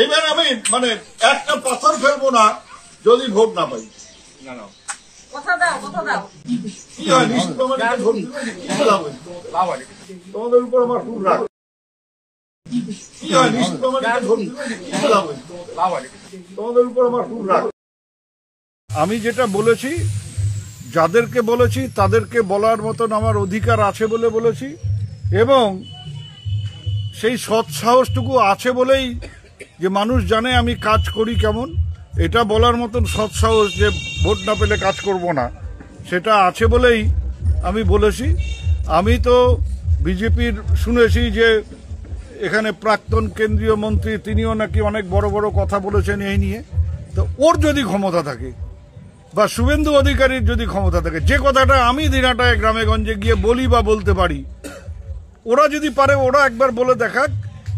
এইবার আমি মানে একটা পাথর ফেলবো না যদি ভোট না পাই। কি হয় তোমাদের উপর আমার খুব রাগ। কি হয় তোমাদের উপর আমার খুব রাগ। আমি যেটা বলেছি, যাদেরকে বলেছি তাদেরকে বলার মতন আমার অধিকার আছে বলে বলেছি, এবং সেই সৎসাহসটুকু আছে বলেই যে মানুষ জানে আমি কাজ করি কেমন, এটা বলার মতন সৎসাহস যে ভোট না পেলে কাজ করব না, সেটা আছে বলেই আমি বলেছি। আমি তো বিজেপির শুনেছি যে এখানে প্রাক্তন কেন্দ্রীয় মন্ত্রী তিনিও নাকি অনেক বড় বড় কথা বলেছেন এই নিয়ে। তো ওর যদি ক্ষমতা থাকে বা শুভেন্দু অধিকারীর যদি ক্ষমতা থাকে, যে কথাটা আমি দিনাটায় গ্রামে গঞ্জে গিয়ে বলি বা বলতে পারি, ওরা যদি পারে ওরা একবার বলে দেখাক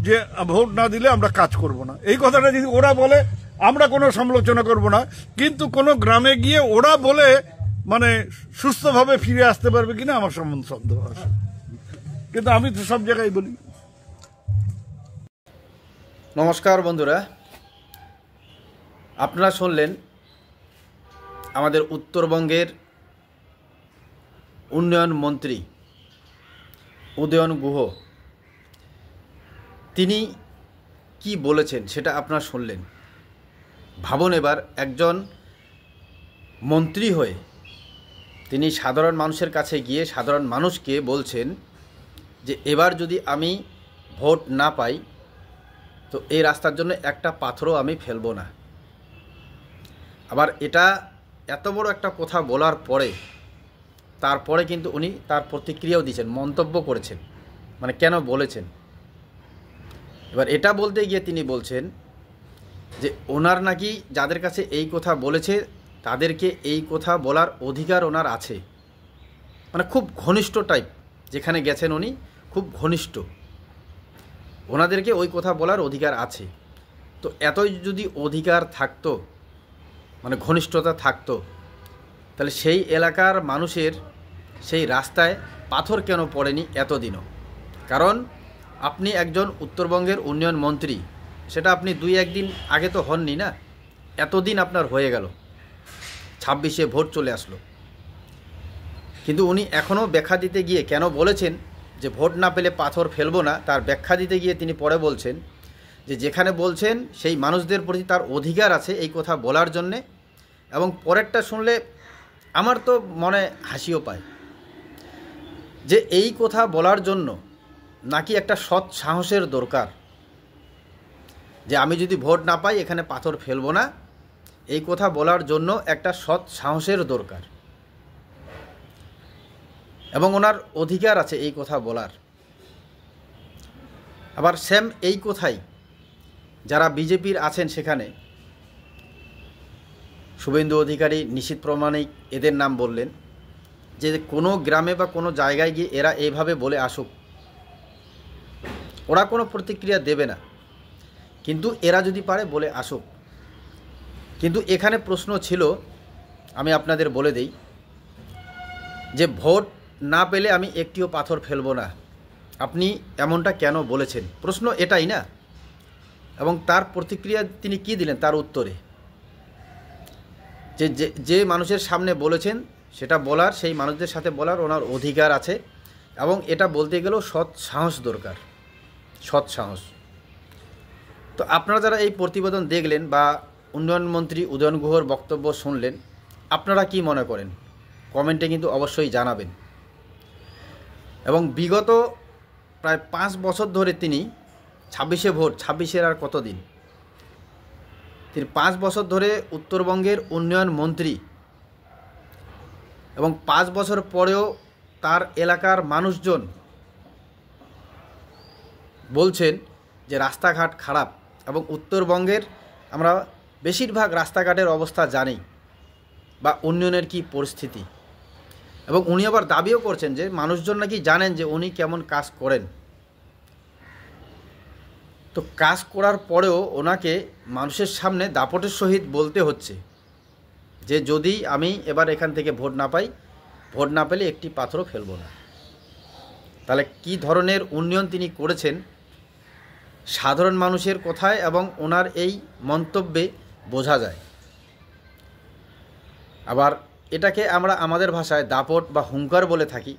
যে ভোট না দিলে আমরা কাজ করব না। এই কথাটা যদি ওরা বলে আমরা কোনো সমালোচনা করব না, কিন্তু কোনো গ্রামে গিয়ে ওরা বলে মানে সুস্থভাবে ফিরে আসতে পারবে কিনা আমার সম্বন্ধে সন্দেহ আছে। কিন্তু আমি তো সব জায়গায় বলি। নমস্কার বন্ধুরা, আপনারা শুনলেন আমাদের উত্তরবঙ্গের উন্নয়ন মন্ত্রী উদয়ন গুহ তিনি কি বলেছেন সেটা আপনারা শুনলেন। ভাবুন, এবার একজন মন্ত্রী হয়ে তিনি সাধারণ মানুষের কাছে গিয়ে সাধারণ মানুষকে বলছেন যে এবার যদি আমি ভোট না পাই তো এই রাস্তার জন্য একটা পাথরও আমি ফেলবো না। আবার এটা এত বড় একটা কথা বলার পরে তারপরে কিন্তু উনি তার প্রতিক্রিয়াও দিয়েছেন, মন্তব্য করেছেন, মানে কেন বলেছেন। এবার এটা বলতে গিয়ে তিনি বলছেন যে ওনার নাকি যাদের কাছে এই কথা বলেছে তাদেরকে এই কথা বলার অধিকার ওনার আছে, মানে খুব ঘনিষ্ঠ টাইপ, যেখানে গেছেন উনি খুব ঘনিষ্ঠ, ওনাদেরকে ওই কথা বলার অধিকার আছে। তো এতই যদি অধিকার থাকতো, মানে ঘনিষ্ঠতা থাকতো, তাহলে সেই এলাকার মানুষের সেই রাস্তায় পাথর কেন পড়েনি এতদিনও? কারণ আপনি একজন উত্তরবঙ্গের উন্নয়ন মন্ত্রী, সেটা আপনি 2-1 দিন আগে তো হননি না, এতদিন আপনার হয়ে গেল, 26-এ ভোট চলে আসলো। কিন্তু উনি এখনও ব্যাখ্যা দিতে গিয়ে কেন বলেছেন যে ভোট না পেলে পাথর ফেলবো না, তার ব্যাখ্যা দিতে গিয়ে তিনি পরে বলছেন যে যেখানে বলছেন সেই মানুষদের প্রতি তার অধিকার আছে এই কথা বলার জন্যে। এবং পরেরটা শুনলে আমার তো মনে হাসিও পায় যে এই কথা বলার জন্য নাকি একটা সৎ সাহসের দরকার, যে আমি যদি ভোট না পাই এখানে পাথর ফেলবো না, এই কথা বলার জন্য একটা সৎ সাহসের দরকার, এবং ওনার অধিকার আছে এই কথা বলার। আবার সেম এই কথাই যারা বিজেপির আছেন সেখানে শুভেন্দু অধিকারী, নিশীথ প্রামাণিক, এদের নাম বললেন যে কোনো গ্রামে বা কোনো জায়গায় গিয়ে এরা এইভাবে বলে আসুক, ওরা কোনো প্রতিক্রিয়া দেবে না, কিন্তু এরা যদি পারে বলে আসুক। কিন্তু এখানে প্রশ্ন ছিল, আমি আপনাদের বলে দেই, যে ভোট না পেলে আমি একটিও পাথর ফেলবো না, আপনি এমনটা কেন বলেছেন? প্রশ্ন এটাই না। এবং তার প্রতিক্রিয়া তিনি কি দিলেন তার উত্তরে, যে যে মানুষের সামনে বলেছেন সেটা বলার, সেই মানুষদের সাথে বলার ওনার অধিকার আছে, এবং এটা বলতে গেলেও সৎ সাহস দরকার, সৎ সাহস। তো আপনারা যারা এই প্রতিবেদন দেখলেন বা উন্নয়ন মন্ত্রী উদয়ন গুহর বক্তব্য শুনলেন, আপনারা কি মনে করেন কমেন্টে কিন্তু অবশ্যই জানাবেন। এবং বিগত প্রায় 5 বছর ধরে তিনি 26-এ ভোট, 26-এর আর কতদিন, তিনি 5 বছর ধরে উত্তরবঙ্গের উন্নয়ন মন্ত্রী, এবং 5 বছর পরেও তার এলাকার মানুষজন বলছেন যে রাস্তাঘাট খারাপ, এবং উত্তরবঙ্গের আমরা বেশিরভাগ রাস্তাঘাটের অবস্থা জানি বা উন্নয়নের কি পরিস্থিতি। এবং উনি আবার দাবিও করছেন যে মানুষজন নাকি জানেন যে উনি কেমন কাজ করেন। তো কাজ করার পরেও ওনাকে মানুষের সামনে দাপটের সহিত বলতে হচ্ছে যে যদি আমি এবার এখান থেকে ভোট না পাই, ভোট না পেলে একটি পাথরও ফেলবো না। তাহলে কি ধরনের উন্নয়ন তিনি করেছেন সাধারণ মানুষের কথায় এবং ওনার এই মন্তব্যে বোঝা যায়। আবার এটাকে আমরা আমাদের ভাষায় দাপট বা হুঙ্কার বলে থাকি,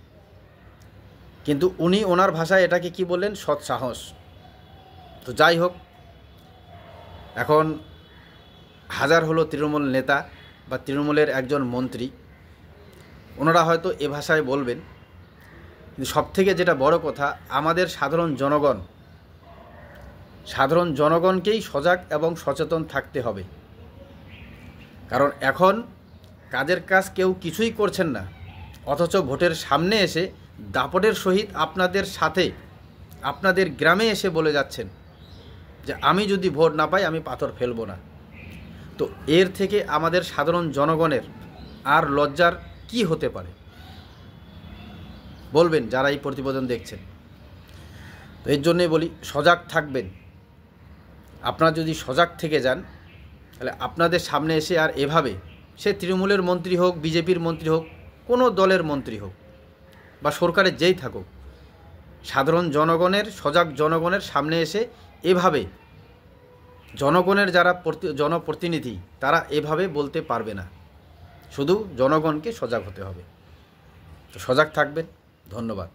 কিন্তু উনি ওনার ভাষায় এটাকে কি বললেন? সৎসাহস। তো যাই হোক, এখন হাজার হলো তৃণমূল নেতা বা তৃণমূলের একজন মন্ত্রী, ওনারা হয়তো এ ভাষায় বলবেন, কিন্তু সবথেকে যেটা বড় কথা, আমাদের সাধারণ জনগণকেই সজাগ এবং সচেতন থাকতে হবে। কারণ এখন কাজের কাজ কেউ কিছুই করছেন না, অথচ ভোটের সামনে এসে দাপটের সহিত আপনাদের সাথে আপনাদের গ্রামে এসে বলে যাচ্ছেন যে আমি যদি ভোট না পাই আমি পাথর ফেলবো না। তো এর থেকে আমাদের সাধারণ জনগণের আর লজ্জার কি হতে পারে? বলবেন যারা এই প্রতিবেদন দেখছেন। তো এর জন্যই বলি, সজাগ থাকবেন। আপনারা যদি সজাগ থেকে যান, তাহলে আপনাদের সামনে এসে আর এভাবে, সে তৃণমূলের মন্ত্রী হোক, বিজেপির মন্ত্রী হোক, কোনো দলের মন্ত্রী হোক বা সরকারের যেই থাকুক, সাধারণ জনগণের, সজাগ জনগণের সামনে এসে এভাবে, জনগণের যারা জনপ্রতিনিধি তারা এভাবে বলতে পারবে না। শুধু জনগণকে সজাগ হতে হবে। তো সজাগ থাকবেন। ধন্যবাদ।